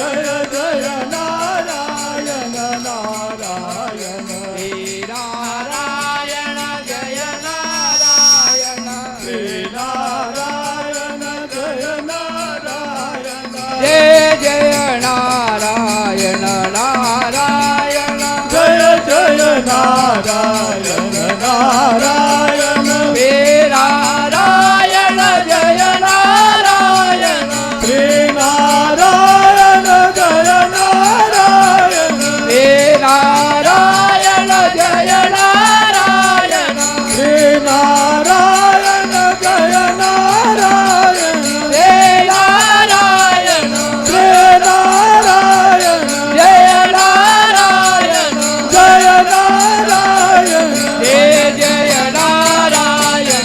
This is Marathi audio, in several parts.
जय जय नारायण नारायण श्री नारायण जय नारायण श्री नारायण जय नारायण जय जय नारायण नारायण जय जय नारायण नारायण श्री नारायण जय नारायण श्री नारायण जय नारायण श्री नारायण जय नारायण श्री नारायण जय नारायण श्री नारायण श्री नारायण जय नारायण जय नारायण जय जय नारायण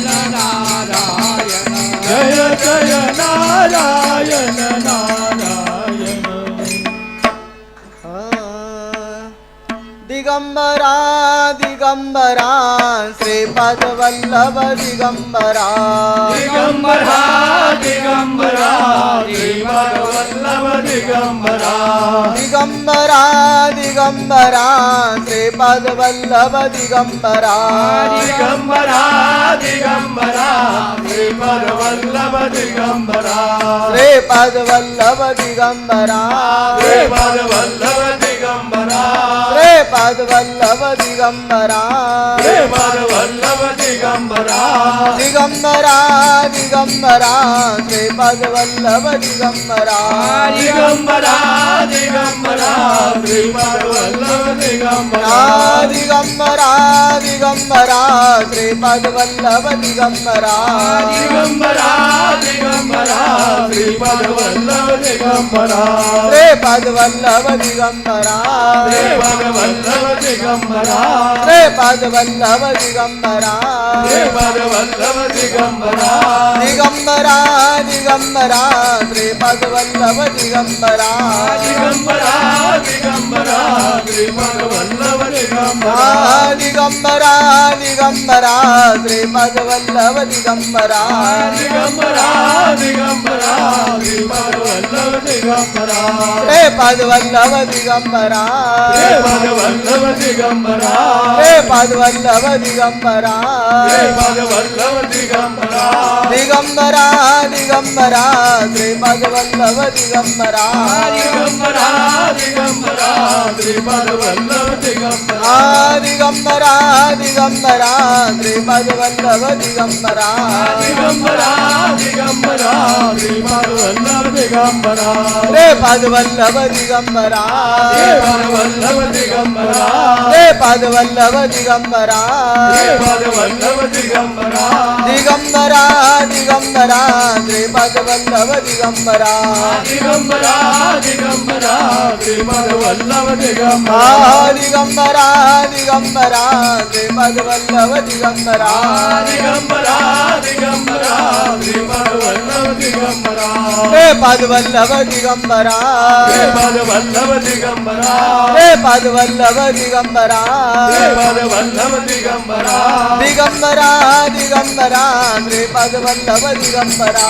नारायण जय जय नारायण नारायण दिगंबरा दिगंबरा श्रीपाद वल्लभ दिगंबरा दिगंबरा दिगंबरा श्रीपाद वल्लभ दिगंबरा दिगंबरा दिगंबरा श्रीपाद वल्लभ दिगंबरा दिगंबरा दिगंबरा श्रीपाद वल्लभ दिगंबरा श्रीपाद वल्लभ दिगंबरा श्रीपाद वल्लभ दिगंबरा श्रीपाद वल्लभ दिगंबरा श्रीपाद वल्लभ दिगंबरा दिगंबरा दिगंबरा श्रीपाद वल्लभ दिगंबरा दिगंबरा दिगंबरा श्रीपाद वल्लभ दिगंबरा दिगंबरा दिगंबरा श्रीपाद वल्लभ दिगंबरा दिगंबरा दिगंबरा श्रीपाद वल्लभ दिगंबरा श्रीपाद वल्लभ दिगंबरा श्रीपाद वल्लभ दिगंबरा श्रीपाद वल्लभ दिगंबरा श्रीपाद वल्लभ दिगंबरा दिगंबरा दिगंबरा श्रीपाद वल्लभ दिगंबरा दिगंबरा दिगंबरा श्रीपाद वल्लभ दिगंबरा दिगंबरा दिगंबरा श्रीपाद वल्लभ दिगंबरा दिगंबरा दिगंबरा श्रीपाद वल्लभ दिगंबरा श्रीपाद वल्लभ दिगंबरा श्रीपाद वल्लभ दिगंबरा श्रीपाद वल्लभ दिगंबरा श्रीपाद वल्लभ दिगंबरा दिगंबरा दिगंबरा श्रीपाद वल्लभ दिगंबरा दिगंबरा दिगंबरा श्रीपाद वल्लभ दिगंबरा दिगंबरा दिगंबरा श्रीपाद वल्लभ दिगंबरा दिगंबरा दिगंबरा श्रीपाद वल्लभ दिगंबरा श्रीपाद वल्लभ दिगंबरा श्रीपाद वल्लभ दिगंबरा श्रीपाद वल्लभ दिगंबरा श्रीपाद वल्लभ दिगंबरा दिगंबरा दिगंबरा श्रीपाद वल्लभ दिगंबरा दिगंबरा दिगंबरा श्रीपाद वल्लभ दिगंबरा दिगंबरा दिगंबरा श्रीपाद वल्लभ दिगंबरा दिगंबरा दिगंबरा श्रीपाद वल्लभ दिगंबरा श्रीपाद वल्लभ दिगंबरा श्रीपाद वल्लभ दिगंबरा श्रीपाद वल्लभ दिगंबरा श्रीपाद वल्लभ दिगंबरा दिगंबरा दिगंबरा श्रीपाद वल्लभ दिगंबरा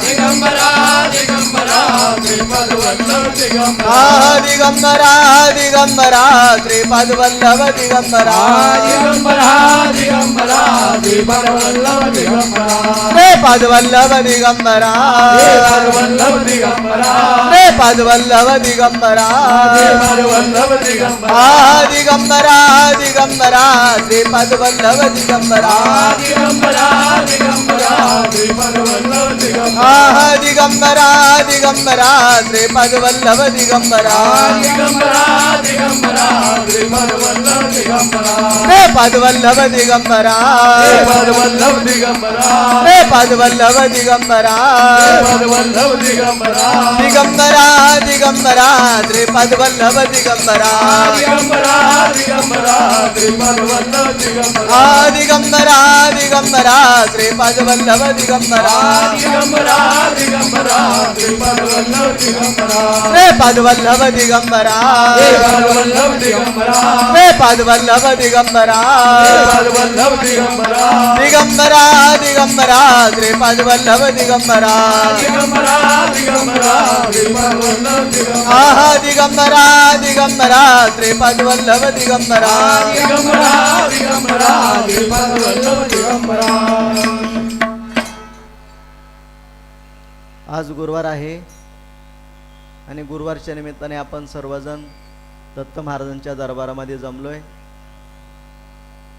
दिगंबरा दिगंबरा श्रीपाद वल्लभ दिगंबरा दिगंबरा दिगंबरा श्रीपाद वल्लभ दिगंबरा दिगंबरा दिगंबरा श्रीपाद वल्लभ दिगंबरा श्रीपाद वल्लभ दिगंबरा श्रीपाद वल्लभ दिगंबरा श्रीपाद वल्लभ दिगंबरा श्रीपाद वल्लभ दिगंबरा दिगंबरा दिगंबरा श्रीपाद वल्लभ दिगंबरा दिगंबरा दिगंबरा श्रीपाद वल्लभ दिगंबरा दिगंबरा दिगंबरा श्रीपाद वल्लभ दिगंबरा दिगंबरा दिगंबरा श्रीपाद वल्लभ दिगंबरा श्रीपाद वल्लभ दिगंबरा श्रीपाद वल्लभ दिगंबरा श्रीपाद वल्लभ दिगंबरा श्रीपाद वल्लभ दिगंबरा दिगंबरा दिगंबरा श्रीपाद वल्लभ दिगंबरा दिगंबरा दिगंबरा श्रीपाद वल्लभ दिगंबरा दिगंबरा दिगंबरा श्रीपाद वल्लभ दिगंबरा दिगंबरा दिगंबरा श्रीपाद वल्लभ दिगंबरा श्रीपाद वल्लभ दिगंबरा श्रीपाद वल्लभ दिगंबरा श्रीपाद वल्लभ दिगंबरा श्रीपाद वल्लभ दिगंबरा दिगंबरा दिगंबरा श्रीपाद वल्लभ दिगंबरा दिगंबरा दिगंबरा श्रीपाद वल्लभ दिगंबरा आहा दिगंबरा दिगंबरा श्रीपाद वल्लभ दिगंबरा दिगंबरा दिगंबरा श्रीपाद वल्लभ दिगंबरा. आज गुरुवार आहे आणि गुरुवारच्या निमित्ताने आपण सर्वजण दत्त महाराजांच्या दरबारामध्ये जमलोय.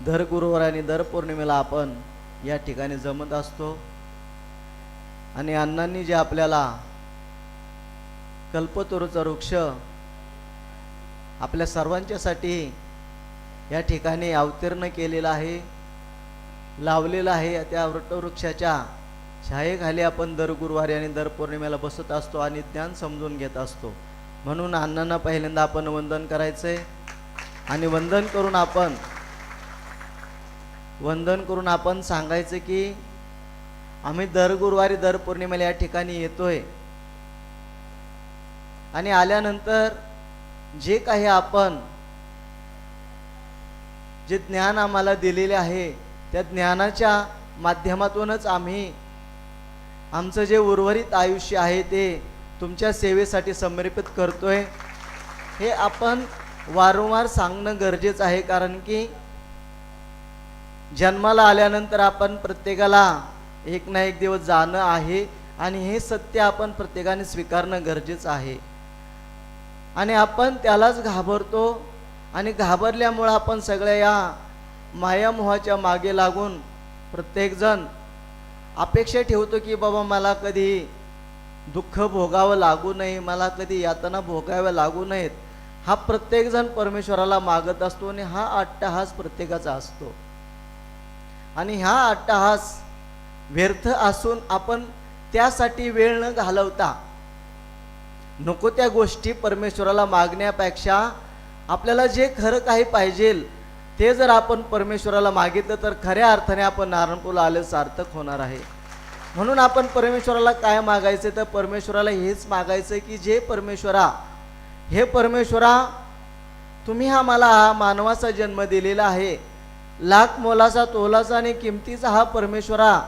दर गुरुवार आणि दर पौर्णिमेला आपण या ठिकाणी जमत असतो आणि अण्णांनी जे आपल्याला कल्पतरूचा वृक्ष आपल्या सर्वांच्यासाठी या ठिकाणी अवतीर्ण केलेला आहे, लावलेला आहे. त्या वटवृक्षाच्या छायेखाली आपण दर गुरुवारी आणि दर पौर्णिमेला बसत असतो आणि ज्ञान समजून घेत असतो. म्हणून अण्णांना पहिल्यांदा आपण वंदन करायचंय आणि वंदन करून आपण सांगायचं की आम्ही दर गुरुवारी दर पौर्णिमेला या ठिकाणी येतोय आणि आल्यानंतर जे काही आपण जे ज्ञान आम्हाला दिलेले आहे त्या ज्ञानाच्या माध्यमातूनच आम्ही आमचं जे उर्वरित आयुष्य आहे ते तुमच्या सेवेसाठी समर्पित करतोय. हे आपण वारंवार सांगणं गरजेचं आहे, कारण की जन्माला आल्यानंतर आपण प्रत्येकाला एक ना एक दिवस जाणं आहे आणि हे सत्य आपण प्रत्येकाने स्वीकारणं गरजेचं आहे. आणि आपण त्यालाच घाबरतो आणि घाबरल्यामुळं आपण सगळ्या या मायामोहाच्या मागे लागून प्रत्येकजण अपेक्षा ठेवतो की बाबा मला कधी दुःख भोगावं लागू नये, मला कधी यातना भोगाव्या लागू नयेत. हा प्रत्येकजण परमेश्वराला मागत असतो आणि हा अट्टहास प्रत्येकाचा असतो. आणि हा अट्टहास व्यर्थ असून आपण त्यासाठी वेळ न घालवता नको त्या गोष्टी परमेश्वराला मागण्यापेक्षा आपल्याला जे खरं काही पाहिजे ते जर आपण परमेश्वराला मागितलं तर खऱ्या अर्थाने आपण नारायणपूरला आले सार्थक होणार आहे. म्हणून आपण परमेश्वराला काय मागायचं तर परमेश्वराला हेच मागायचं की जे परमेश्वरा तुम्ही आम्हाला हा मानवाचा जन्म दिलेला आहे, लाख मोलाचा तोलाचा आणि किमतीचा हा परमेश्वरा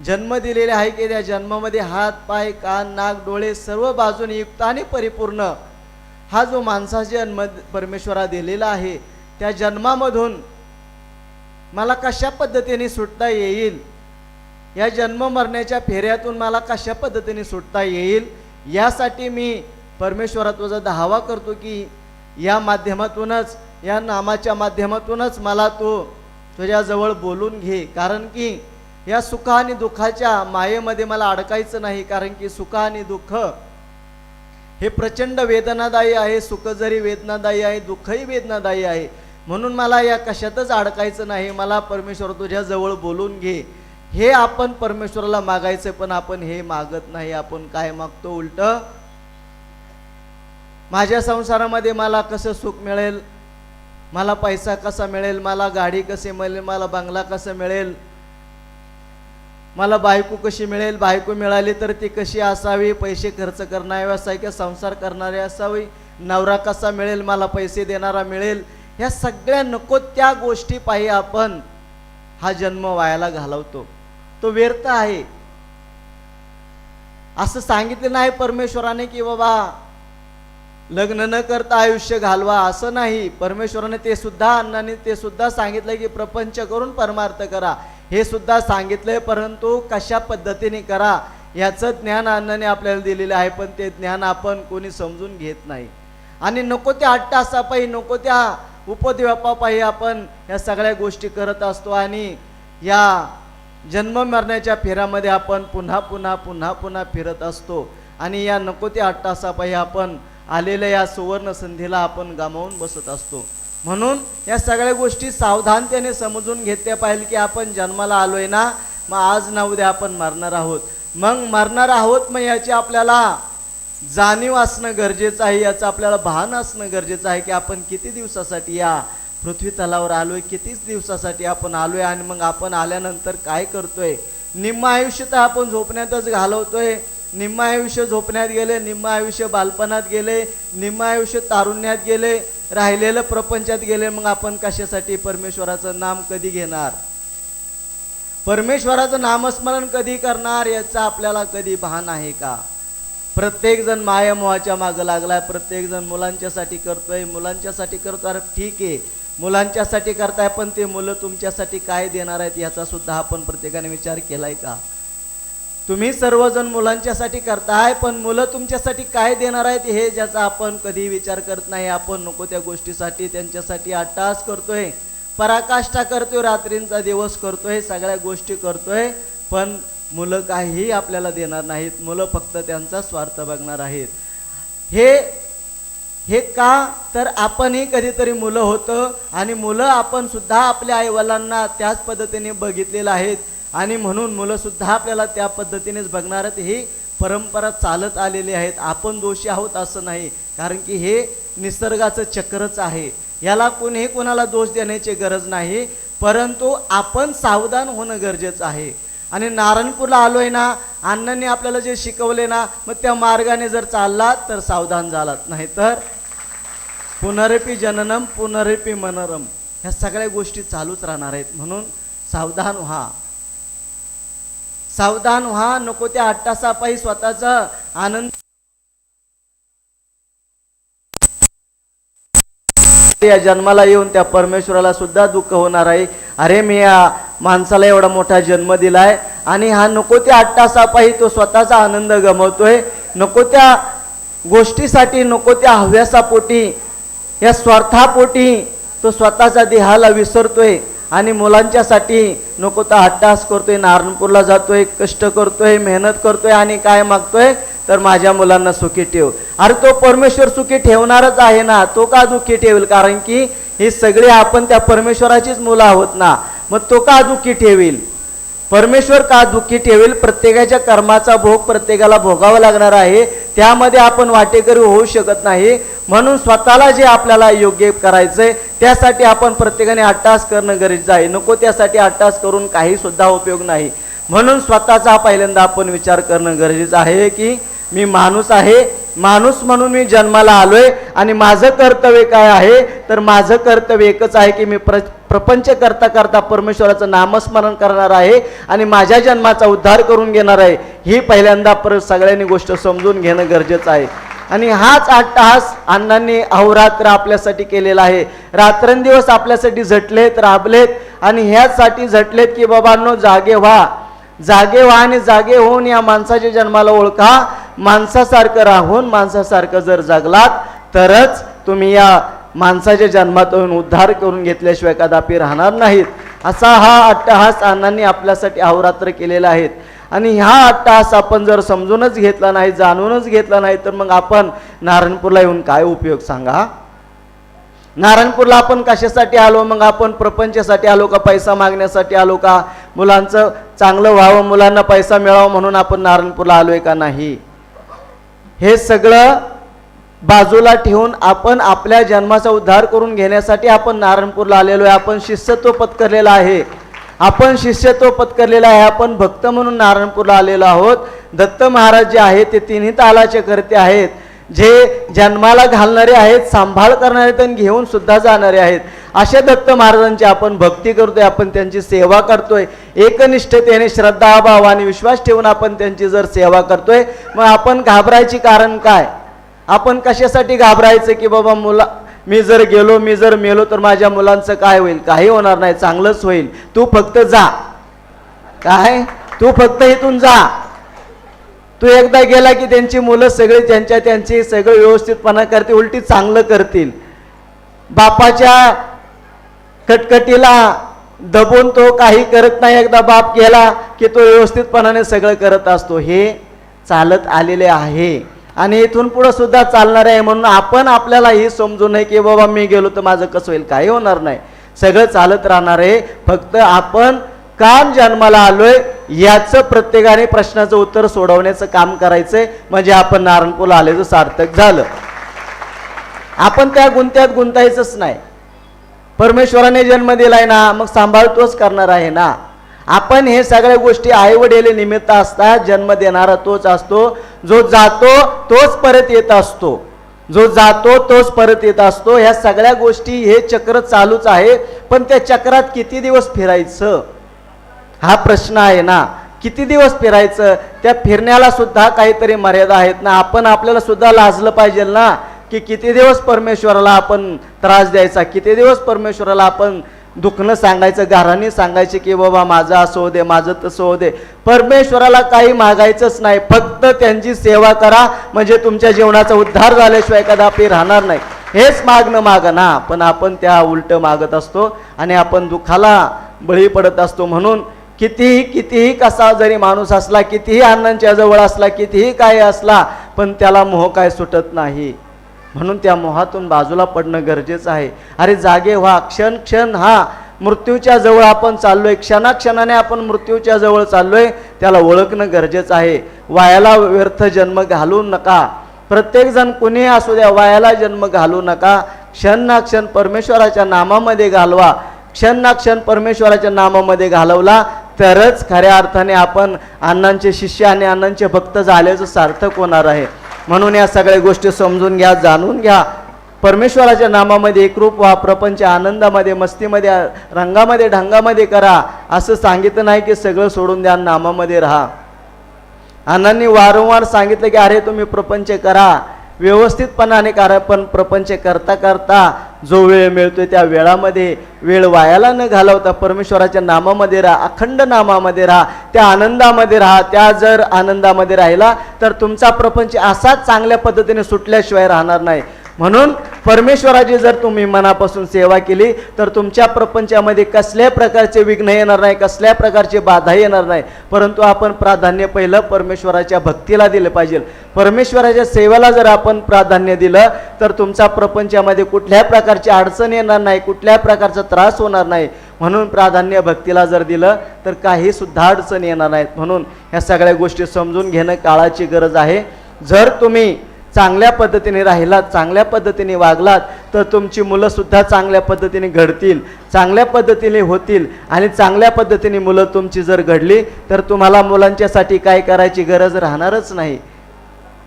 जन्म दिलेला आहे की त्या जन्मामध्ये हात पाय कान नाक डोळे सर्व बाजूने युक्त आणि परिपूर्ण हा जो माणसाचा जन्म परमेश्वरा दिलेला आहे त्या जन्मामधून मला कशा पद्धतीने सुटता येईल, या जन्म मरण्याच्या फेऱ्यातून मला कशा पद्धतीने सुटता येईल यासाठी मी परमेश्वरा तुझा धावा करतो की या माध्यमातूनच या नामाच्या माध्यमातूनच मला तू तुझ्याजवळ बोलून घे. कारण की या सुख आणि दुःखाच्या मायेमध्ये मला अडकायचं नाही, कारण की सुख आणि दुःख हे प्रचंड वेदनादायी आहे. सुख जरी वेदनादायी आहे दुःखही वेदनादायी आहे. म्हणून मला या कशातच अडकायचं नाही, मला परमेश्वर तुझ्या जवळ बोलून घे हे आपण परमेश्वराला मागायचं. पण आपण हे मागत नाही. आपण काय मागतो उलट, माझ्या संसारामध्ये मला कसं सुख मिळेल, मला पैसा कसा मिळेल, मला गाडी कशी मिळेल, मला बंगला कसा मिळेल, मला बायको कशी मिळेल, बायको मिळाली तर ती कशी असावी, पैसे खर्च करणारी असावी की संसार करणारी असावी, नवरा कसा मिळेल, मला पैसे देणारा मिळेल, ह्या सगळ्या नको त्या गोष्टी पायी आपण हा जन्म वायाला घालवतो. तो व्यर्थ आहे असं सांगितलं नाही परमेश्वराने की बाबा लग्न न करता आयुष्य घालवा, असं नाही. परमेश्वराने ते सुद्धा अण्णांनी ते सुद्धा सांगितलं की प्रपंच करून परमार्थ करा, हे सुद्धा सांगितलंय. परंतु कशा पद्धतीने करा याचं ज्ञान अण्णांनी आपल्याला दिलेलं आहे, पण ते ज्ञान आपण कोणी समजून घेत नाही. आणि नको त्या अट्टासापायी नको त्या उपद्व्यापापायी आपण या सगळ्या गोष्टी करत असतो आणि या जन्म मरण्याच्या फेऱ्यामध्ये आपण पुन्हा पुन्हा पुन्हा पुन्हा फिरत असतो आणि या नको त्या अट्टासापायी आपण आलेल्या या सुवर्ण संधीला आपण गमावून बसत असतो. म्हणून या सगळ्या गोष्टी सावधानतेने समजून घेतल्या पाहिजे की आपण जन्माला आलोय ना, मग आज ना उद्या आपण मरणार आहोत. मग मरणार आहोत, मग याची आपल्याला जाणीव असणं गरजेचं आहे, याचं आपल्याला भान असणं गरजेचं आहे की आपण किती दिवसासाठी या पृथ्वी तलावर आलोय, कितीच दिवसासाठी आपण आलोय आणि मग आपण आल्यानंतर काय करतोय. निम्म आयुष्य तर आपण झोपण्यातच घालवतोय, निम्म आयुष्य झोपण्यात गेले, निम्म आयुष्य बालपणात गेले, निम्म आयुष्य तारुण्यात गेले, राहिलेलं प्रपंचात गेले. मग आपण कशासाठी परमेश्वराचं नाम कधी घेणार, परमेश्वराचं नामस्मरण कधी करणार याचं आपल्याला कधी भान आहे का. प्रत्येक जण माया मोहाच्या मागं लागलाय, प्रत्येक जण मुलांच्यासाठी करतोय, मुलांच्यासाठी करतोय. अरे ठीक आहे, मुलांच्यासाठी करताय, पण ते मुलं तुमच्यासाठी काय देणार आहेत याचा सुद्धा आपण प्रत्येकाने विचार केलाय का? तुम्ही सर्वजण मुलांच्यासाठी करताय, पण मुलं तुमच्यासाठी काय देणार आहेत हे ज्याचा आपण कधी विचार करत नाही. आपण नको त्या गोष्टीसाठी त्यांच्यासाठी अट्टहास करतोय, पराकाष्ठा करतोय, रात्रींचा दिवस करतोय, सगळ्या गोष्टी करतोय, पण मुलं काहीही आपल्याला देणार नाहीत. मुलं फक्त त्यांचा स्वार्थ बघणार आहेत. हे का? तर आपणही कधीतरी मुलं होतं आणि मुलं आपण सुद्धा आपल्या आईवडिलांना त्याच पद्धतीने बघितलेलं आहेत आणि म्हणून मुलं सुद्धा आपल्याला त्या पद्धतीनेच बघणार आहेत. ही परंपरा चालत आलेली आहेत. आपण दोषी आहोत असं नाही, कारण की हे निसर्गाचं चक्रच आहे. याला कोणीही कोणाला दोष देण्याची गरज नाही, परंतु आपण सावधान होणं गरजेचं आहे. आणि नारायणपूरला आलोय ना, अण्णांनी आपल्याला जे शिकवले ना, मग त्या मार्गाने जर चाललात तर सावधान झालात, नाही तर पुनरपि जननम पुनरपि मनरम ह्या सगळ्या गोष्टी चालूच राहणार आहेत. म्हणून सावधान व्हा, सावधान व्हा. नको त्या अट्टासापायी स्वतःचा आनंद या जन्माला येऊन त्या परमेश्वराला सुद्धा दुःख होणार आहे. अरे मी या माणसाला एवढा मोठा जन्म दिलाय आणि हा नको त्या अट्टासापायी तो स्वतःचा आनंद गमावतोय. नको त्या गोष्टीसाठी, नको त्या हव्यासापोटी, या स्वार्थापोटी तो स्वतःचा देहाला विसरतोय आणि मुलांच्यासाठी नको तर अट्टास करतोय. नारायणपूरला जातोय, कष्ट करतोय, मेहनत करतोय आणि काय मागतोय तर माझ्या मुलांना सुखी ठेव. अरे तो परमेश्वर सुखी ठेवणारच आहे ना, तो का दुःखी ठेवेल? कारण की हे सगळे आपण त्या परमेश्वराचीच मुलं आहोत ना, मग तो का दुःखी ठेवेल? परमेश्वर का दुःखी ठेवेल? प्रत्येकाच्या कर्माचा भोग प्रत्येकाला भोगावा लागणार आहे, त्यामध्ये आपण वाटेकरी होऊ शकत नाही. म्हणून स्वतःला जे आपल्याला योग्य करायचंय त्यासाठी आपण प्रत्येकाने अट्टास करणं गरजेचं आहे. नको त्यासाठी अट्टास करून काही सुद्धा उपयोग नाही. म्हणून स्वतःचा पहिल्यांदा आपण विचार करणं गरजेचं आहे की मी माणूस आहे, माणूस म्हणून मी जन्माला आलोय आणि माझं कर्तव्य काय आहे? तर माझं कर्तव्य एकच आहे की मी प्रपंच करता करता परमेश्वराचं नामस्मरण करणार आहे आणि माझ्या जन्माचा उद्धार करून घेणार आहे. ही पहिल्यांदा सगळ्यांनी गोष्ट समजून घेणं गरजेचं आहे. आणि हाच अट्टहास अण्णांनी अहोरात्र आपल्यासाठी केलेला आहे. रात्रंदिवस आपल्यासाठी झटलेत, राबलेत आणि ह्याचसाठी झटलेत की बाबांनो जागे व्हा, जागे व्हा आणि जागे होऊन या माणसाच्या जन्माला ओळखा. माणसासारखं राहून माणसासारखं जर जगलात तरच तुम्ही या माणसाच्या जन्मातून उद्धार करून घेतल्याशिवाय कदापि राहणार नाहीत. असा हा अट्टहास अण्णांनी आपल्यासाठी अहोरात्र केलेला आहे. आणि हा अट्टहास आपण जर समजूनच घेतला नाही, जाणूनच घेतला नाही, तर मग आपण नारायणपूरला येऊन काय उपयोग सांगा? नारायणपूरला आपण कशासाठी आलो? मग आपण प्रपंचासाठी आलो का? पैसा मागण्यासाठी आलो का? मुलांचं चांगलं व्हावं, मुलांना पैसा मिळावा म्हणून आपण नारायणपूरला आलोय का? नाही. हे सगळं बाजूला ठेवून आपण आपल्या जन्माचा उद्धार करून घेण्यासाठी आपण नारायणपूरला आलेलो आहे. आपण शिष्यत्व पत्करलेलं आहे, आपण शिष्यत्व पत्करलेलं आहे. आपण भक्त म्हणून नारायणपूरला आलेलो आहोत. दत्त महाराज जे आहेत ते तिन्ही तालाचे करते आहेत, जे जन्माला घालणारे आहेत, सांभाळ करणारे आहेत आणि घेऊन सुद्धा जाणारे आहेत. अशा दत्त महाराजांची आपण भक्ती करतोय, आपण त्यांची सेवा करतोय. एकनिष्ठतेने श्रद्धाभाव आणि विश्वास ठेवून आपण त्यांची जर सेवा करतोय, मग आपण घाबरायची कारण काय? आपण कशासाठी घाबरायचं की बाबा मी जर गेलो, मी जर मेलो तर माझ्या मुलांचं काय होईल? काही होणार नाही, चांगलंच होईल. तू फक्त जा. काय? तू फक्त इथून जा. तू एकदा गेला की त्यांची मुलं सगळे त्यांची सगळं व्यवस्थितपणा करतील, उलटी चांगलं करतील. बापाच्या कटकटीला दबून तो काही करत नाही. एकदा बाप गेला की तो व्यवस्थितपणाने सगळं करत असतो. हे चालत आलेले आहे आणि इथून पुढे सुद्धा चालणार आहे. म्हणून आपण आपल्याला हे समजू नये की बाबा मी गेलो तर माझं कसं होईल? काही होणार नाही, सगळं चालत राहणार आहे. फक्त आपण काम जन्माला आलोय याचं प्रत्येकाने प्रश्नाचं उत्तर सोडवण्याचं काम करायचंय, म्हणजे आपण नारायणपूरला आल्याचं सार्थक झालं. आपण त्या गुंत्यात गुंतायचंच नाही. परमेश्वराने जन्म दिलाय ना, मग सांभाळ तोच करणार आहे ना. आपण हे सगळ्या गोष्टी आई वडील निमित्त असतात. जन्म देणारा तोच असतो. जो जातो तोच परत येत असतो, जो जातो तोच परत येत असतो. ह्या सगळ्या गोष्टी, हे चक्र चालूच आहे. पण त्या चक्रात किती दिवस फिरायचं हा प्रश्न आहे ना. किती दिवस फिरायचं? त्या फिरण्याला सुद्धा काहीतरी मर्यादा आहेत ना. आपण आपल्याला सुद्धा लाजलं पाहिजे ना की किती दिवस परमेश्वराला आपण त्रास द्यायचा, किती दिवस परमेश्वराला आपण दुखणं सांगायचं, गाऱ्हाणी सांगायचे की बाबा माझं असं हो दे, माझं तसं हो दे. परमेश्वराला काही मागायचंच नाही, फक्त त्यांची सेवा करा, म्हणजे तुमच्या जीवनाचा उद्धार झाल्याशिवाय कदापि राहणार नाही. हेच मागणं ना. पण आपण त्या उलट मागत असतो आणि आपण दुःखाला बळी पडत असतो. म्हणून कितीही कसा जरी माणूस असला, कितीही अण्णांच्या जवळ असला, कितीही काय असला, पण त्याला मोह काय सुटत नाही. म्हणून त्या मोहातून बाजूला पडणं गरजेचं आहे. अरे जागे व्हा, क्षण हा मृत्यूच्या जवळ आपण चाललोय, क्षणाक्षणाने आपण मृत्यूच्या जवळ चाललोय, त्याला ओळखणं गरजेचं आहे. वायाला व्यर्थ जन्म घालू नका. प्रत्येक जण कुणीही असू द्या, वायाला जन्म घालू नका. क्षण ना क्षण परमेश्वराच्या नामामध्ये घालवा. क्षण ना क्षण परमेश्वराच्या नामामध्ये घालवला तरच खऱ्या अर्थाने आपण अण्णांचे शिष्य आणि अण्णांचे भक्त झाल्याचं सार्थक होणार आहे. म्हणून या सगळ्या गोष्टी समजून घ्या, जाणून घ्या. परमेश्वराच्या नामामध्ये एकरूप व्हा. प्रपंच आनंदामध्ये, मस्तीमध्ये, रंगामध्ये, ढंगामध्ये करा. असं सांगितलं नाही की सगळं सोडून द्या, नामामध्ये राहा. अण्णांनी वारंवार सांगितलं की अरे तुम्ही प्रपंच करा, व्यवस्थितपणाने करा, पण प्रपंच करता करता जो वेळ मिळतोय त्या वेळामध्ये वेळ वायाला न घालवता परमेश्वराच्या नामामध्ये राहा, अखंड नामामध्ये राहा, त्या आनंदामध्ये राहा. त्या जर आनंदामध्ये राहिला तर तुमचा प्रपंच असाच चांगल्या पद्धतीने सुटल्याशिवाय राहणार नाही. म्हणून परमेश्वराची जर तुम्ही मनापासून सेवा केली तर तुमच्या प्रपंचामध्ये कसल्याही प्रकारचे विघ्न येणार नाही, कसल्याही प्रकारची बाधा येणार नाही. परंतु आपण प्राधान्य पहिलं परमेश्वराच्या भक्तीला दिलं पाहिजे. परमेश्वराच्या सेवेला जर आपण प्राधान्य दिलं तर तुमच्या प्रपंचामध्ये कुठल्याही प्रकारची अडचण येणार नाही, कुठल्याही प्रकारचा त्रास होणार नाही. म्हणून प्राधान्य भक्तीला जर दिलं तर काही सुद्धा अडचण येणार नाहीत. म्हणून ह्या सगळ्या गोष्टी समजून घेणं काळाची गरज आहे. जर तुम्ही चांगल्या पद्धतीने राहिलात, चांगल्या पद्धतीने वागलात तर तुमची मुलं सुद्धा चांगल्या पद्धतीने घडतील, चांगल्या पद्धतीने होतील. आणि चांगल्या पद्धतीने मुलं तुमची जर घडली तर तुम्हाला मुलांच्यासाठी काय करायची गरज राहणारच नाही.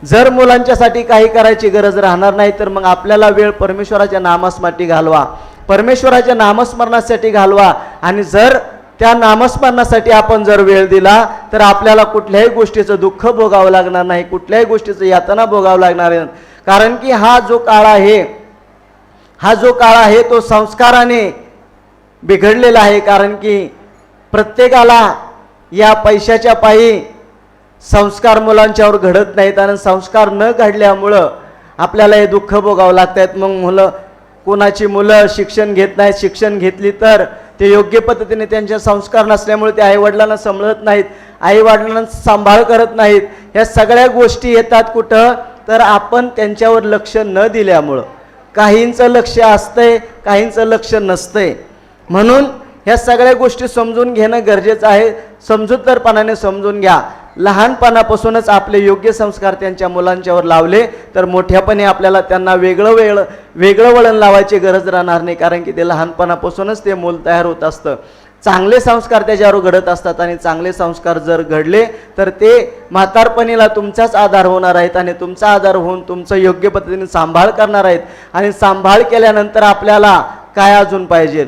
जर मुलांच्यासाठी काही करायची गरज राहणार नाही तर मग आपल्याला वेळ परमेश्वराच्या नामस्मरणासाठी घालवा, परमेश्वराच्या नामस्मरणासाठी घालवा. आणि जर त्या नामस्मरणासाठी आपण जर वेळ दिला तर आपल्याला कुठल्याही गोष्टीचं दुःख भोगावं लागणार नाही, कुठल्याही गोष्टीचं यातना भोगावं लागणार नाही. कारण की हा जो काळ आहे तो संस्काराने बिघडलेला आहे. कारण की प्रत्येकाला या पैशाच्या पायी संस्कार मुलांच्यावर घडत नाहीत आणि संस्कार न घडल्यामुळं आपल्याला हे दुःख भोगावं लागत आहेत. मग कोणाची मुलं शिक्षण घेत नाहीत, शिक्षण घेतली तर ते योग्य पद्धतीने त्यांचे संस्कार नसल्यामुळे ते आईवडिलांना समजत नाहीत, आईवडिलांना सांभाळ करत नाहीत. ह्या सगळ्या गोष्टी येतात कुठं तर आपण त्यांच्यावर लक्ष न दिल्यामुळं. काहींचं लक्ष असतंय, काहींचं लक्ष नसतंय. म्हणून ह्या सगळ्या गोष्टी समजून घेणं गरजेचं आहे. समजूतदारपणाने समजून घ्या. लहानपणापासूनच आपले योग्य संस्कार त्यांच्या मुलांच्यावर लावले तर मोठ्यापणी आपल्याला त्यांना वेगळं वळण लावायची गरज राहणार नाही. कारण की ते लहानपणापासूनच ते मूल तयार होत असतं. चांगले संस्कार त्याच्यावर घडत असतात आणि चांगले संस्कार जर घडले तर ते म्हातारपणीला तुमचाच आधार होणार आहेत आणि तुमचा आधार होऊन तुमचं योग्य पद्धतीने सांभाळ करणार आहेत. आणि सांभाळ केल्यानंतर आपल्याला काय अजून पाहिजे?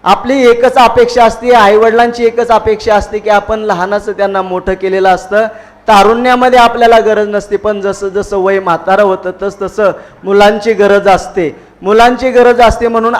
आपली एकच अपेक्षा असते, आईवडिलांची एकच अपेक्षा असते की आपण लहानाचं त्यांना मोठं केलेलं असतं. तारुण्यामध्ये आपल्याला गरज नसते, पण जसं जसं वय म्हातारं होतं तसं मुलांची गरज असते, मुलांची गरज असते. म्हणून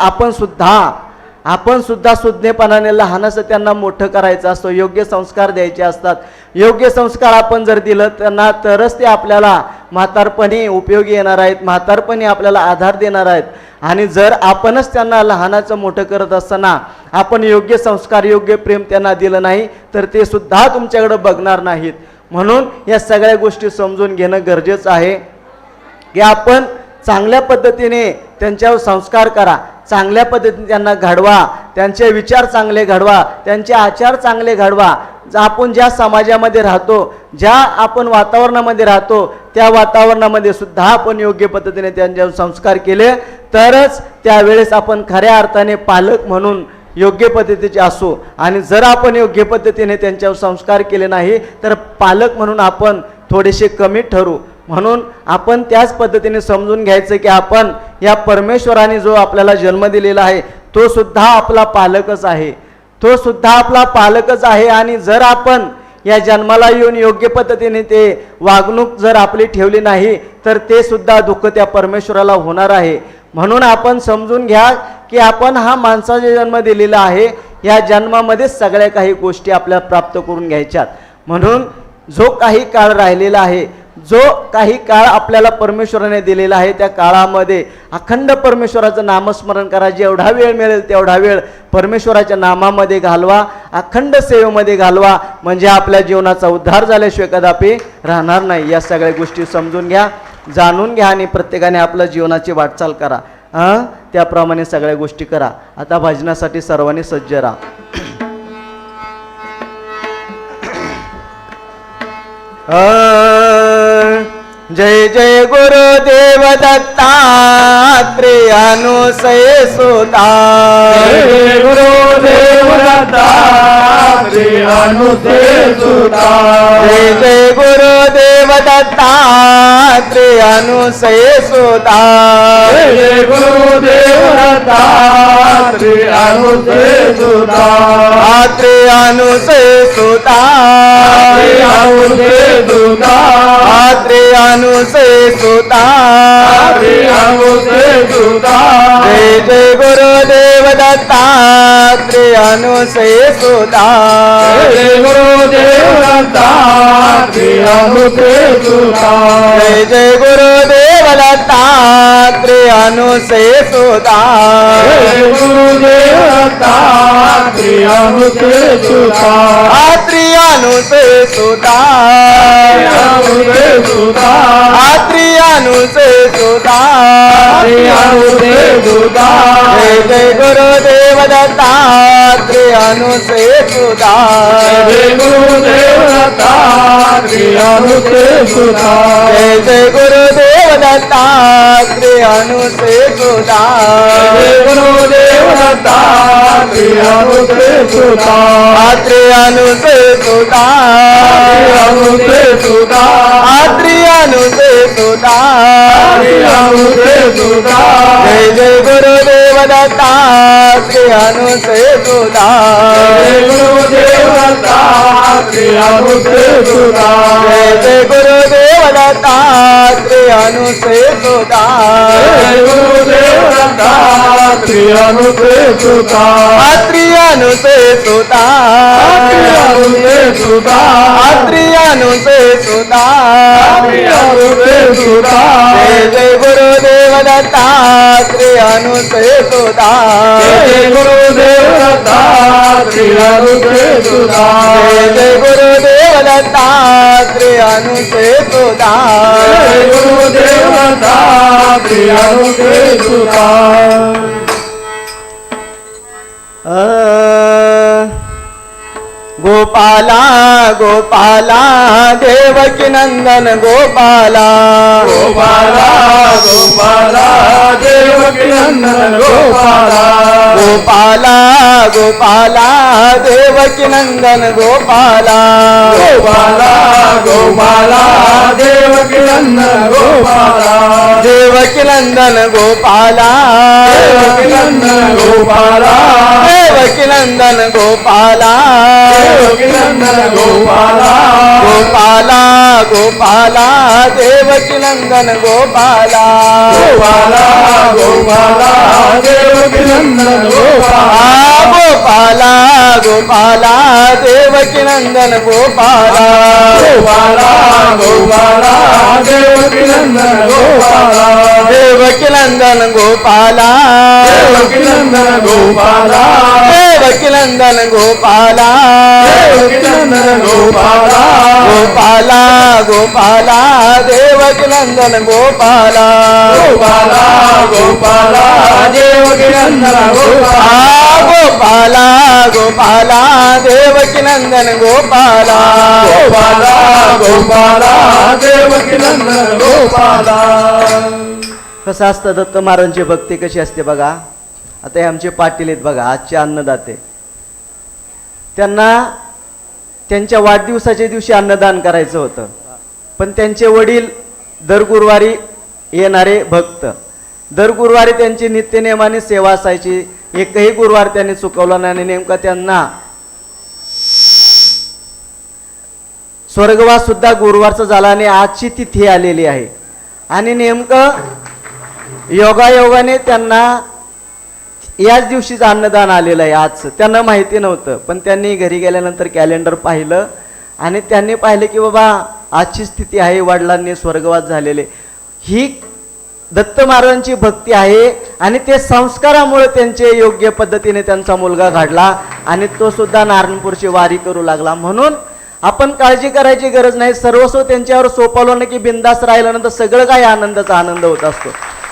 आपण सुद्धा सुज्ञपणाने लहानाचं त्यांना मोठं करायचं असतं, योग्य संस्कार द्यायचे असतात. योग्य संस्कार आपण जर दिलं त्यांना तरच ते आपल्याला म्हातारपणी उपयोगी येणार आहेत, म्हातारपणी आपल्याला आधार देणार आहेत. आणि जर आपणच त्यांना लहानाचं मोठं करत असताना आपण योग्य संस्कार, योग्य प्रेम त्यांना दिलं नाही तर ते सुद्धा तुमच्याकडे बघणार नाहीत. म्हणून या सगळ्या गोष्टी समजून घेणं गरजेचं आहे की आपण चांगल्या पद्धतीने त्यांच्यावर संस्कार करा, चांगल्या पद्धतीने त्यांना घडवा, त्यांचे विचार चांगले घडवा, त्यांचे आचार चांगले घडवा. आपण ज्या समाजामध्ये राहतो, ज्या आपण वातावरणामध्ये राहतो त्या वातावरणामध्ये सुद्धा आपण योग्य पद्धतीने त्यांच्यावर संस्कार केले तरच त्यावेळेस आपण खऱ्या अर्थाने पालक म्हणून योग्य पद्धतीचे असो. आणि जर आपण योग्य पद्धतीने त्यांच्यावर संस्कार केले नाही तर पालक म्हणून आपण थोडेसे कमी ठरू. म्हणून आपण त्याच पद्धतीने समजून घ्यायचं की आपण या परमेश्वराने जो आपल्याला जन्म दिलेला आहे तो सुद्धा आपला पालकच आहे, तो सुद्धा आपला पालकच आहे. आणि जर आपण या जन्माला येऊन योग्य पद्धतीने ते वागणूक जर आपली ठेवली नाही तर ते सुद्धा दुःख त्या परमेश्वराला होणार आहे. म्हणून आपण समजून घ्या की आपण हा माणसाचा जन्म दिलेला आहे, या जन्मामध्येच सगळ्या काही गोष्टी आपल्याला प्राप्त करून घ्यायच्यात. म्हणून जो काही काळ राहिलेला आहे, जो काही काळ आपल्याला परमेश्वराने दिलेला आहे, त्या काळामध्ये अखंड परमेश्वराचं नामस्मरण करा. जेवढा वेळ मिळेल तेवढा वेळ परमेश्वराच्या नामामध्ये घालवा, अखंड सेवेमध्ये घालवा, म्हणजे आपल्या जीवनाचा उद्धार झाल्याशिवाय कदापि राहणार नाही. या सगळ्या गोष्टी समजून घ्या, जाणून घ्या आणि प्रत्येकाने आपल्या जीवनाची वाटचाल करा. त्याप्रमाणे सगळ्या गोष्टी करा. आता भजनासाठी सर्वांनी सज्ज राहा. जय जय गुरुदेव दत्तात्रेय अनुसय सुता. जय गुरुदेव दत्तात्रेय अनुसय सुता. जय जय गुरुदेव दत्तात्रेय अनुसय सुता. जय गुरुदेव दत्तात्रेय अनुसय सुता. आत्रेय अनुसय सुता. अनुसय सुता. आत्रेय अनुसय सुता. अनुसय सुता. जय जय गुरुदेव दत्तात्रेय अनुसय सुता. जय गुरुदेव दत्तात्रेय अनुसय सुता. जय जय गुरुदेव दत्तात्रेय अनुसय सुता. जय गुरुदेव दत्तात्रेय अनुसय सुता. आत्रेय अनुसय सुता. अनुसय सुता. आत्रेय अनुसय सुता. अनुसय सुता. जय जय गुरुदेव दत्तात्रेय अनुसय सुता. जय गुरुदेव दत्तात्रेय अनुसय सुता. जय जय गुरुदेव दत्तात्रेय अनुसय सुता. जय गुरुदेव दत्तात्रेय अनुसय सुता. आत्रेय अनुसय सुता. अनुसय सुता. आत्रेय अनुसय सुता. अनुसय सुता. जय जय गुरुदेव दत्तात्रेय अनुसय सुता. जय गुरुदेव दत्तात्रेय अनुसय सुता. जय जय गुरुदेव दत्तात्रेय अनुसय सुता. जय गुरुदेव दत्तात्रेय अनुसय सुता. आत्रेय अनुसय सुता. अनुसय सुता. आत्रेय अनुसय सुता. अनुसय सुता. जय जय गुरुदेव दत्तात्रेय अनुसय सुता. जय गुरुदेव दत्तात्रेय अनुसय सुता. जय जय गुरुदेव दत्तात्रेय अनुसय सुता. जय गुरुदेव दत्तात्रेय अनुसय सुता. गोपाला गोपाला देवकी नंदन गोपाला. गोपाला गोपाला देवकी नंदन गोपाला. गोपाला गोपाला देवकी नंदन गोपाला. गोपाला गोपाला देवकी नंदन गोपाला. देवकी नंदन गोपाला. देवकी नंदन गोपाला. देवकी नंदन गोपाला. देवकी नंदन गोपाला. गोपाला गोपाला देवकी नंदन गोपाला. गोपाला गोपाला देवकी नंदन गोपाला. गोपाला गोपाला देवकी नंदन गोपाला. गोपाला गोपाला देवकी नंदन गोपाला. देवकी नंदन गोपाला. देवकी नंदन गोपाला. देवकी नंदन गोपाला. देवकी नंदन गोपाला. गोपाला गोपाला देवकी नंदन गोपाला. गोपाला गोपाला देवकी नंदन गोपाला. गोपाला गोपाला देवकी नंदन गोपाला. गोपाला गोपाला देवकी नंदन गोपाला. कसं असतं दत्त महाराजांची भक्ती कशी असते बघा. आता हे आमचे पाटील आहेत बघा, आजचे अन्नदाते. त्यांना त्यांच्या वाढदिवसाच्या दिवशी अन्नदान करायचं होतं, पण त्यांचे वडील दर गुरुवारी येणारे भक्त, दर गुरुवारी त्यांची नित्यनेमाने सेवा असायची. एकही गुरुवार त्यांनी चुकवला नाही. नेमका त्यांना स्वर्गवास सुद्धा गुरुवारचा झाला आणि आजची तिथी आलेली आहे आणि नेमकं योगायोगाने त्यांना याच दिवशीच अन्नदान आलेलं आहे. आज त्यांना माहिती नव्हतं, पण त्यांनी घरी गेल्यानंतर कॅलेंडर पाहिलं आणि त्यांनी पाहिलं की बाबा आजची स्थिती आहे, वडिलांनी स्वर्गवास झालेले. ही दत्त महाराजांची भक्ती आहे आणि ते संस्कारामुळे त्यांचे योग्य पद्धतीने त्यांचा मुलगा घडला आणि तो सुद्धा नारायणपूरची वारी करू लागला. म्हणून आपण काळजी करायची गरज नाही. सर्वस्व त्यांच्यावर सोपवलं ना की बिंदास राहिल्यानंतर सगळं काही आनंदाचा आनंद होत असतो.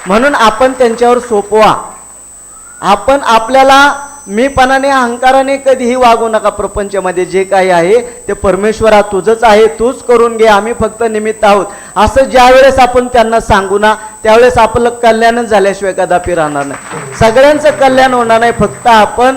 म्हणून आपण त्यांच्यावर सोपवा. आपण आपल्याला मीपणाने अहंकाराने कधीही वागू नका. प्रपंचामध्ये जे काही आहे ते परमेश्वरा तुझंच आहे, तूच करून घे, आम्ही फक्त निमित्त आहोत, असं ज्या वेळेस आपण त्यांना सांगू ना त्यावेळेस आपलं कल्याणच झाल्याशिवाय कदापि राहणार नाही. सगळ्यांचं कल्याण होणार नाही. फक्त आपण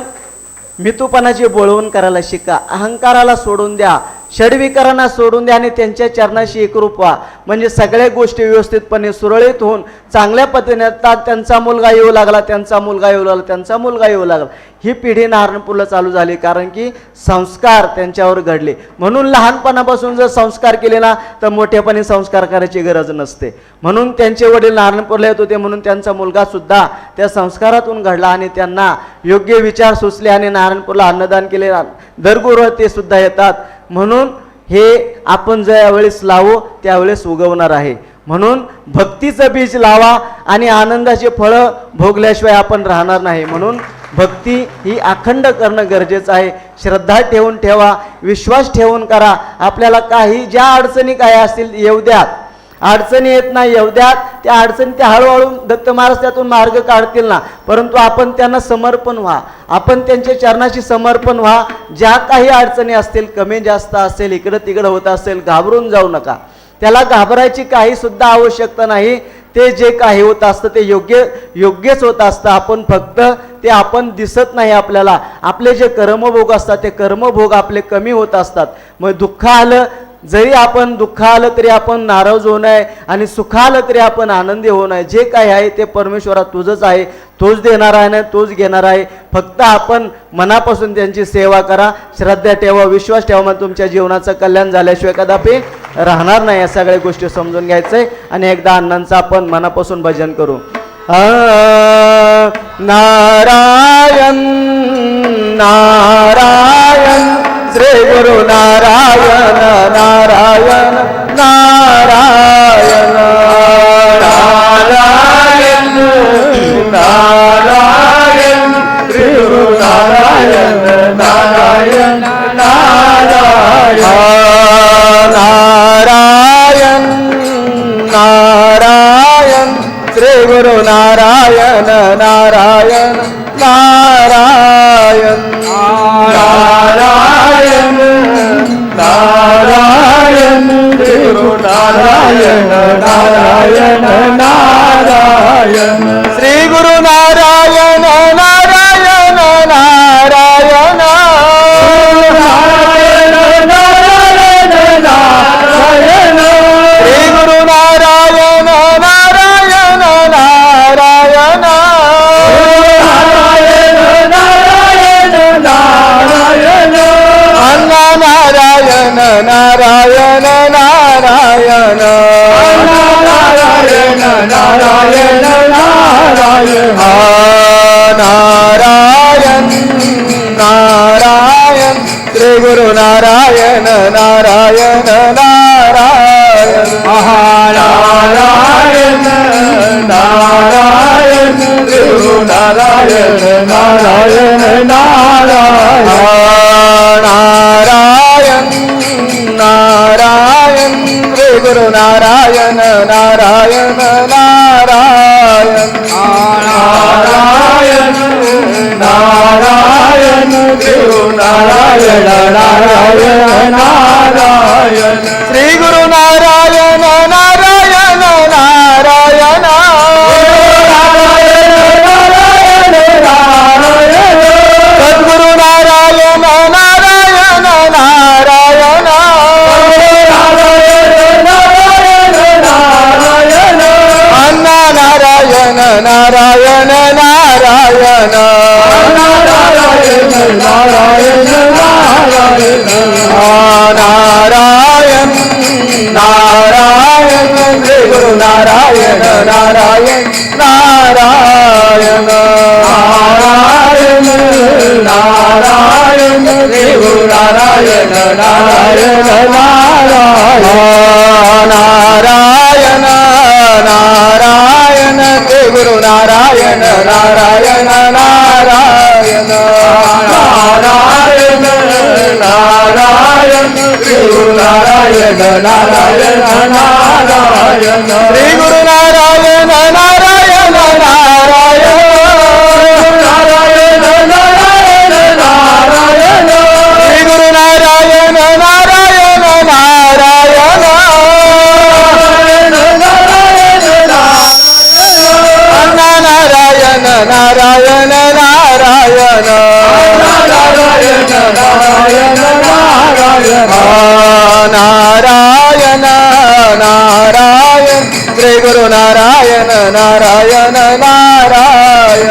मितूपणाची बोलवून करायला शिका. अहंकाराला सोडून द्या, षडविकारांना सोडून द्या आणि त्यांच्या चरणाशी एकरूप व्हा. म्हणजे सगळ्या गोष्टी व्यवस्थितपणे सुरळीत होऊन चांगल्या पद्धतीने त्यांचा मुलगा येऊ लागला, त्यांचा मुलगा येऊ लागला, त्यांचा मुलगा येऊ लागला. ही पिढी नारायणपूरला चालू झाली कारण की संस्कार त्यांच्यावर घडले. म्हणून लहानपणापासून जर संस्कार केले ना तर मोठेपणी संस्कार करायची गरज नसते. म्हणून त्यांचे वडील नारायणपूरला येत होते, म्हणून त्यांचा मुलगा सुद्धा त्या संस्कारातून घडला आणि त्यांना योग्य विचार सुचले आणि नारायणपूरला अन्नदान केले. दर गुरुवार ते सुद्धा येतात. म्हणून हे आपण ज्यावेळेस लावू त्यावेळेस उगवणार आहे. म्हणून भक्तीचं बीज लावा आणि आनंदाचे फळं भोगल्याशिवाय आपण राहणार नाही. म्हणून भक्ती ही अखंड करणं गरजेचं आहे. श्रद्धा ठेवून ठेवा, विश्वास ठेवून करा. आपल्याला काही ज्या अडचणी काय असतील येऊ द्यात, अडचणी येत नाही येऊ द्यात. त्या अडचणी त्या हळूहळू दत्त महाराज त्यातून मार्ग काढतील ना, परंतु आपण त्यांना समर्पण व्हा, आपण त्यांच्या चरणाशी समर्पण व्हा. ज्या काही अडचणी असतील, कमी जास्त असेल, इकडं तिकडं होत असेल, घाबरून जाऊ नका. त्याला घाबरायची काही सुद्धा आवश्यकता नाही. ते जे काही होत असतं ते योग्यच होत असतं. आपण फक्त ते आपण दिसत नाही आपल्याला. आपले जे कर्मभोग असतात ते कर्मभोग आपले कमी होत असतात. मग दुःख आलं, जरी आपण दुःख आलं तरी आपण नाराज होऊ नये आणि सुख आलं तरी आपण आनंदी होऊ नये. जे काही आहे ते परमेश्वरा तुझंच आहे, तोच देणार आहे ना, तोच घेणार आहे. फक्त आपण मनापासून त्यांची सेवा करा, श्रद्धा ठेवा, विश्वास ठेवा. मग तुमच्या जीवनाचं कल्याण झाल्याशिवाय कदापि राहणार नाही. या सगळ्या गोष्टी समजून घ्यायचंय आणि एकदा अण्णांचं आपण मनापासून भजन करू. नारायण नारायण श्री गुरु नारायण नारायण नारायण नारायण नारायण श्री गुरु नारायण नारायण नारायण नारायण नारायण श्री गुरु नारायण नारायण नारायण नारायण नारायण श्री गुरु नारायण नारायण नारायण श्री गुरु नारायण नारायण नारायण नारायण नारायण नारायण श्री गुरु नारायण नारायण नारायण नारायण नारायण अण्णा नारायण नारायण नारायण नारायण नारायण नारायण नारायण नारायण श्री गुरु नारायण नारायण नारायण नारायण नारायण श्री गुरु नारायण नारायण नारायण नारायण नारायण श्री गुरु नारायण नारायण नारायण नारायण नारायण श्री गुरु नारायण नारायण नारायण श्री गुरु नारायण नारायण नारायण सद्गुरु नारायण नारायण नारायण अण्णा नारायण नारायण नारायण नारायण नारायण नारायण नारायण नारायण श्री गुरु नारायण नारायण नारायण नारायण नारायण श्री गुरु नारायण नारायण नारायण नारायण नारायण श्री गुरु नारायण नारायण नारायण नारायण नारायण श्री गुरु नारायण नारायण नारायण श्री गुरु नारायण नारायण नारायण नारायण नारायण नारायण श्री गुरु नारायण नारायण नारायण नारायण नारायण नारायण नारायण नारायण श्री गुरु नारायण नारायण नारायण नारायण नारायण श्री गुरु नारायण नारायण नारायण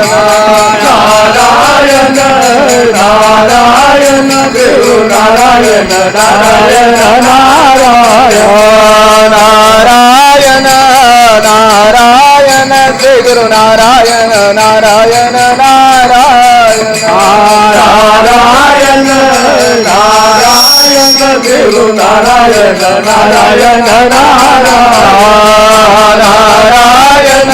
नारायण नारायण श्री गुरु नारायण नारायण नारायण नारायण नारायण श्री गुरु नारायण नारायण नारायण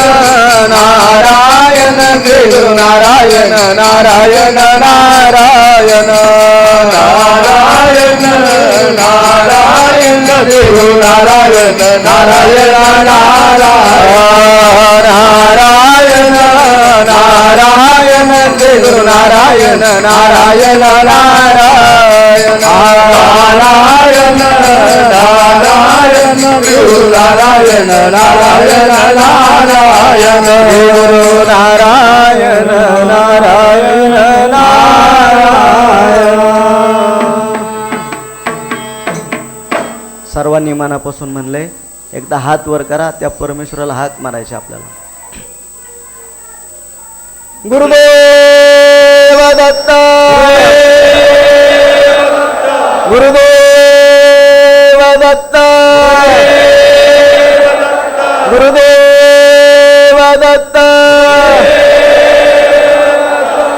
नारायण श्री गुरु नारायण नारायण नारायण नारायण नारायण श्री गुरु नारायण नारायण नारायण नारायण श्री गुरु नारायण नारायण नारायण नारायण नारायण श्री गुरु नारायण नारायण नारायण गुरु नारायण नारायण नारायण. सर्वांनी मनापासून म्हणले एकदा हात वर करा, त्या परमेश्वराला हाक मारायची आपल्याला. गुरुदेव दत्त गुरुदेव दत्त गुरुदेव दत्त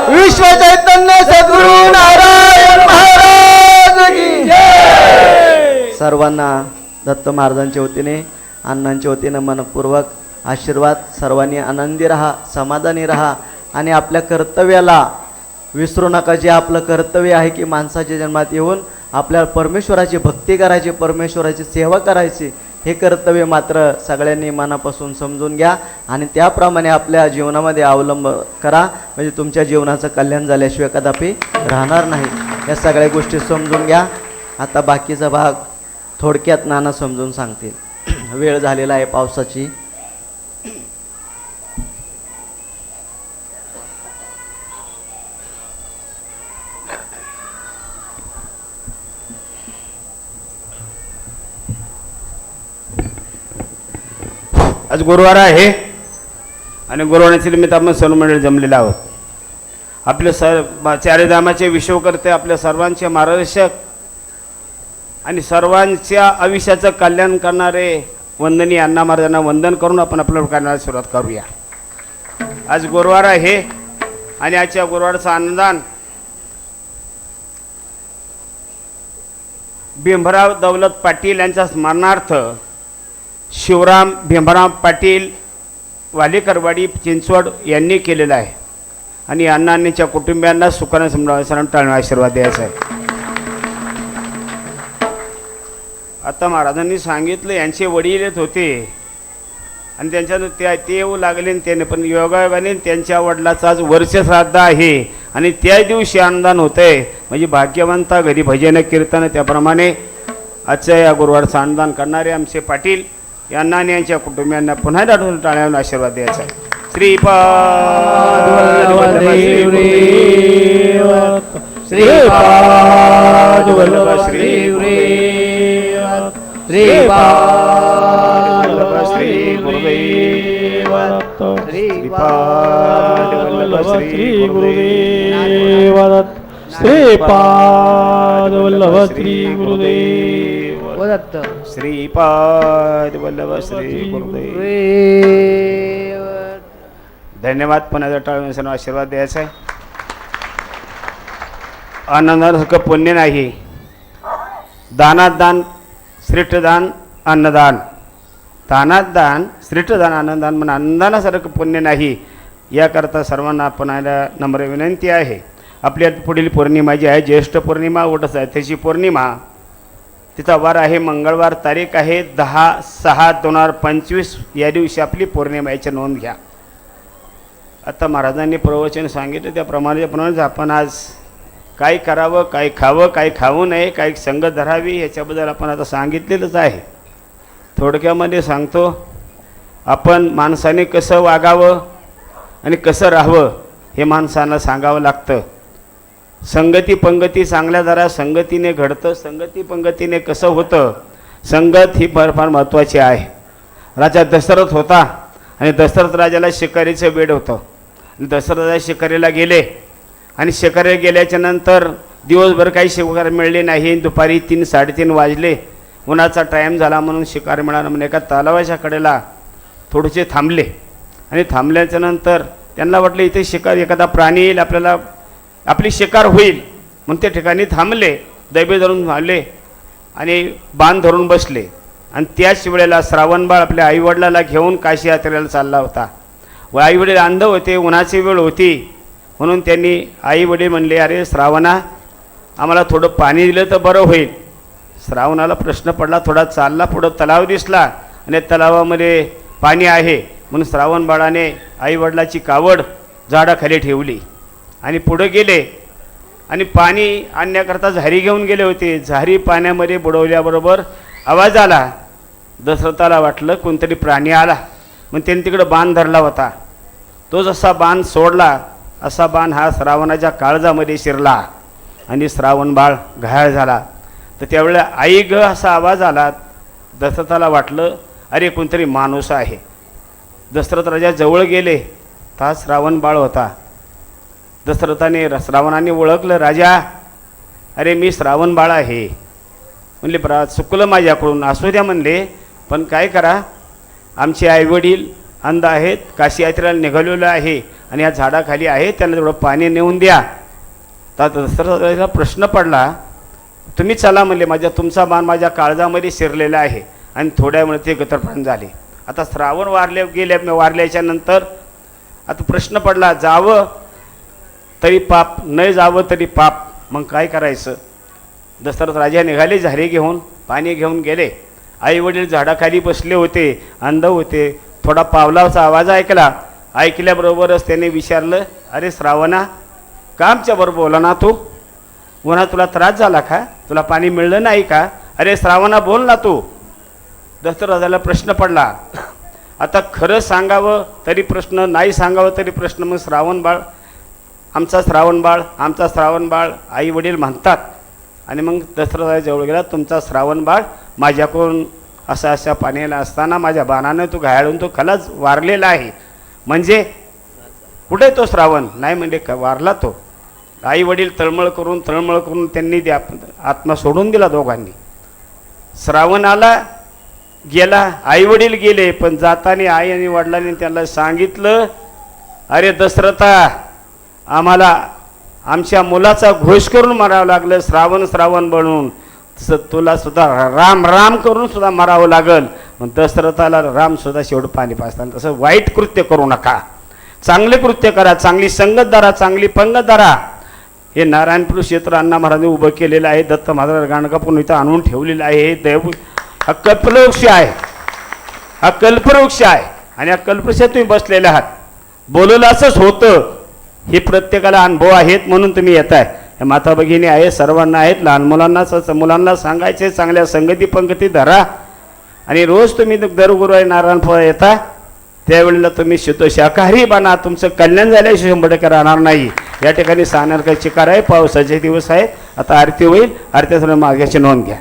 विश्व चैतन्य सद्गुरु नारायण महाराज की जय. सर्वांना दत्त महाराजांच्या वतीने अण्णांच्या वतीने मनपूर्वक आशीर्वाद. सर्वांनी आनंदी राहा, समाधानी राहा आणि आपल्या कर्तव्याला विसरू नका. जे आपलं कर्तव्य आहे की माणसाच्या जन्मात येऊन आपल्याला परमेश्वराची भक्ती करायची, परमेश्वराची सेवा करायची, हे कर्तव्य मात्र सगळ्यांनी मनापासून समजून घ्या आणि त्याप्रमाणे आपल्या जीवनामध्ये अवलंब करा. म्हणजे तुमच्या जीवनाचं कल्याण झाल्याशिवाय कदापि राहणार नाही. या सगळ्या गोष्टी समजून घ्या. आता बाकीचा भाग थोडक्यात नाना समजून सांगतील. वेळ झालेला आहे पावसाची. आज गुरुवार आहे आणि गुरुवाराच्या निमित्त आपण सर्व मंडळी जमलेले आहोत. आपले चारिधामाचे विश्वकर्ते, आपल्या सर्वांचे मार्गदर्शक आणि सर्वांच्या आयुष्याचं कल्याण करणारे वंदनीय अण्णा महाराजांना वंदन करून आपण आपल्या कार्याला सुरुवात करूया. आज गुरुवार आहे आणि आजच्या गुरुवारचं अन्नदान भीमराव दौलत पाटील यांच्या स्मरणार्थ शिवराम भीमराव पाटील वालेकरवाडी चिंचवड यांनी केलेलं आहे आणि अण्णांच्या कुटुंबियांना सुखाने समजावून आशीर्वाद द्यायचा आहे. आता महाराजांनी सांगितलं यांचे वडील येत होते आणि त्यांच्या ते येऊ लागले त्याने, पण योगायोगाने त्यांच्या वडिलाचं आज वर्षश्राद्ध आहे आणि त्या दिवशी अन्नदान होतं आहे. म्हणजे भाग्यवंता घरी भजन कीर्तन, त्याप्रमाणे आजच्या या गुरुवारचं अन्नदान करणारे आमचे पाटील यांना आणि यांच्या कुटुंबियांना पुन्हा दाटून टाळ्यावर आशीर्वाद द्यायचा आहे. श्रीपाद श्रीपाद वल्लभ श्री श्रीपाद वल्लभ श्री गुरुदेव श्रीपाद वल्लभ श्री गुरुदेव श्रीपाद वल्लभ श्री गुरुदेव दत्त श्रीपाद वल्लभ श्री गुरुदेव. गुरुदेव. धन्यवाद. पुन्हा टाळून आशीर्वाद द्यायचा आहे. आनंदासारखं पुण्य नाही. दानात दान, श्रेष्ठ दान, अन्नदान. दानात दान, श्रेष्ठ दान, आनंददान म्हणून आनंदानासारखं पुण्य नाही. याकरता सर्वांना आपण नम्र विनंती आहे. आपल्या पुढील पौर्णिमा जी आहे, ज्येष्ठ पौर्णिमा, वट सावित्रीची पौर्णिमा, तिचा वार आहे मंगळवार. तारीख आहे 10/6/2025. या दिवशी आपली पौर्णिमा, याची नोंद घ्या. आता महाराजांनी प्रवचन सांगितलं त्याप्रमाणेच आपण आज काय करावं, काय खावं, काय खाऊ नये, काय संगत धरावी, ह्याच्याबद्दल आपण आता सांगितलेलंच आहे. थोडक्यामध्ये सांगतो. आपण माणसाने कसं वागावं आणि कसं राहावं हे माणसांना सांगावं लागतं. संगती पंगती चांगल्या जरा संगतीने घडतं. संगती पंगतीने कसं होतं, संगत ही फार फार महत्त्वाची आहे. राजा दशरथ होता आणि दशरथ राजाला शिकारीचं वेड होतं. दशरथ राजा शिकारीला गेले आणि शिकारीला गेल्याच्या नंतर दिवसभर काही शिकार मिळले नाही. दुपारी 3-3:30 वाजले. उन्हाचा टाईम झाला म्हणून शिकार मिळाला म्हणून एका तलावाच्या कडेला थोडेसे थांबले. आणि थांबल्याच्या नंतर त्यांना वाटलं इथे शिकार, एखादा प्राणी येईल, आपल्याला आपली शिकार होईल म्हणून त्या ठिकाणी थांबले. दैबे धरून थांबले आणि बाण धरून बसले. आणि त्याच वेळेला श्रावणबाळ आपल्या आईवडिलाला घेऊन काशी यात्रेला चालला होता. व आईवडील अंध होते, उन्हाची वेळ होती म्हणून त्यांनी आईवडील म्हणले, अरे श्रावणा, आम्हाला थोडं पाणी दिलं तर बरं होईल. श्रावणाला प्रश्न पडला. थोडा चालला, पुढं तलाव दिसला आणि तलावामध्ये पाणी आहे म्हणून श्रावण बाळाने आईवडिलाची कावड झाडाखाली ठेवली आणि पुढं गेले आणि पाणी आणण्याकरता झारी घेऊन गेले होते. झारी पाण्यामध्ये बुडवल्याबरोबर आवाज आला. दशरथाला वाटलं कोणतरी प्राणी आला, मग त्यांनी तिकडं बाण धरला होता. तो जसा बाण सोडला असा बाण हा श्रावणाच्या काळजामध्ये शिरला आणि श्रावण बाळ घायल झाला. तर त्यावेळेला आई ग असा आवाज आला. दशरथाला वाटलं अरे कोणतरी माणूस आहे. दशरथ राजा जवळ गेले. हा श्रावण बाळ होता. श्रावणाने ओळखलं, राजा अरे मी श्रावण बाळ आहे. म्हणले चुकलं माझ्याकडून, असू द्या म्हणले, पण काय करा, आमचे आईवडील अंध आहेत, काशी यात्रेला निघालेलं आहे आणि या झाडाखाली आहे, त्यांना थोडं पाणी नेऊन द्या. तर दशरथाला प्रश्न पडला, तुम्ही चला म्हणले, तुमचा बाण माझ्या काळजामध्ये शिरलेला आहे. आणि थोड्या वेळ ते गतरप्राण झाले. आता श्रावण वारल्याच्या नंतर आता प्रश्न पडला, जावं तरी पाप, नाही जावं तरी पाप, मग काय करायचं. दशरथ राजा निघाले, झारी घेऊन पाणी घेऊन गेले. आई वडील झाडाखाली बसले होते, अंध होते. थोडा पावलाचा आवाज ऐकला. ऐकल्याबरोबरच त्याने विचारलं, अरे श्रावणा, का आमच्याबरोबर बोला ना तू? उन्हा तुला त्रास झाला का? तुला पाणी मिळलं नाही का? अरे श्रावणा बोल ना तू. दशरथाला प्रश्न पडला. आता खरं सांगावं तरी प्रश्न, नाही सांगावं तरी प्रश्न. मग श्रावण बाळ, आमचा श्रावण बाळ आई वडील म्हणतात. आणि मग दशरथाच्या जवळ गेला, तुमचा श्रावण बाळ माझ्याकडून अशा पाण्याला असताना माझ्या बाणानं तो घायाळून तो खलाच वारलेला आहे. म्हणजे कुठे तो श्रावण? नाही म्हणजे वारला तो. आई वडील तळमळ करून त्यांनी आत्मा सोडून दिला दोघांनी. श्रावणाला गेला, आई वडील गेले, पण जाताना आई आणि वडिलांनी त्यांना सांगितलं, अरे दशरथा, आम्हाला आमच्या मुलाचा घोष करून मारावं लागलं, श्रावण बनून, तसं तुला सुद्धा राम करून सुद्धा मारावं लागल. मग दशरथाला राम सुद्धा शेवट पाणी पाजताना, तसं वाईट कृत्य करू नका, चांगले कृत्य करा, चांगली संगत धरा, चांगली पंगत धरा. हे नारायणपूर क्षेत्र अण्णा महाराजांनी उभं केलेलं आहे. दत्त महाराज गाणगापूर इथं आणून ठेवलेलं आहे. हे देव, हा कल्पवृक्ष आहे, हा कल्पवृक्ष आहे. आणि या कल्पवृक्षात तुम्ही बसलेले आहात. बोललं असंच होतं, हे प्रत्येकाला अनुभव आहेत म्हणून तुम्ही येताय. माता भगिनी आहे, सर्वांना आहेत, लहान मुलांना सांगायचे, चांगल्या संगती पंगती धरा. आणि रोज तुम्ही दर गुरुवारी नारायणपूर येता, त्यावेळेला तुम्ही शुद्ध शाकाहारी बना. तुमचं कल्याण झाल्याशिवाय 100% राहणार नाही. या ठिकाणी सांगणार काही चिकार आहे. पावसाचे दिवस आहे. आता आरती होईल. आरती मार्गाची नोंद घ्या.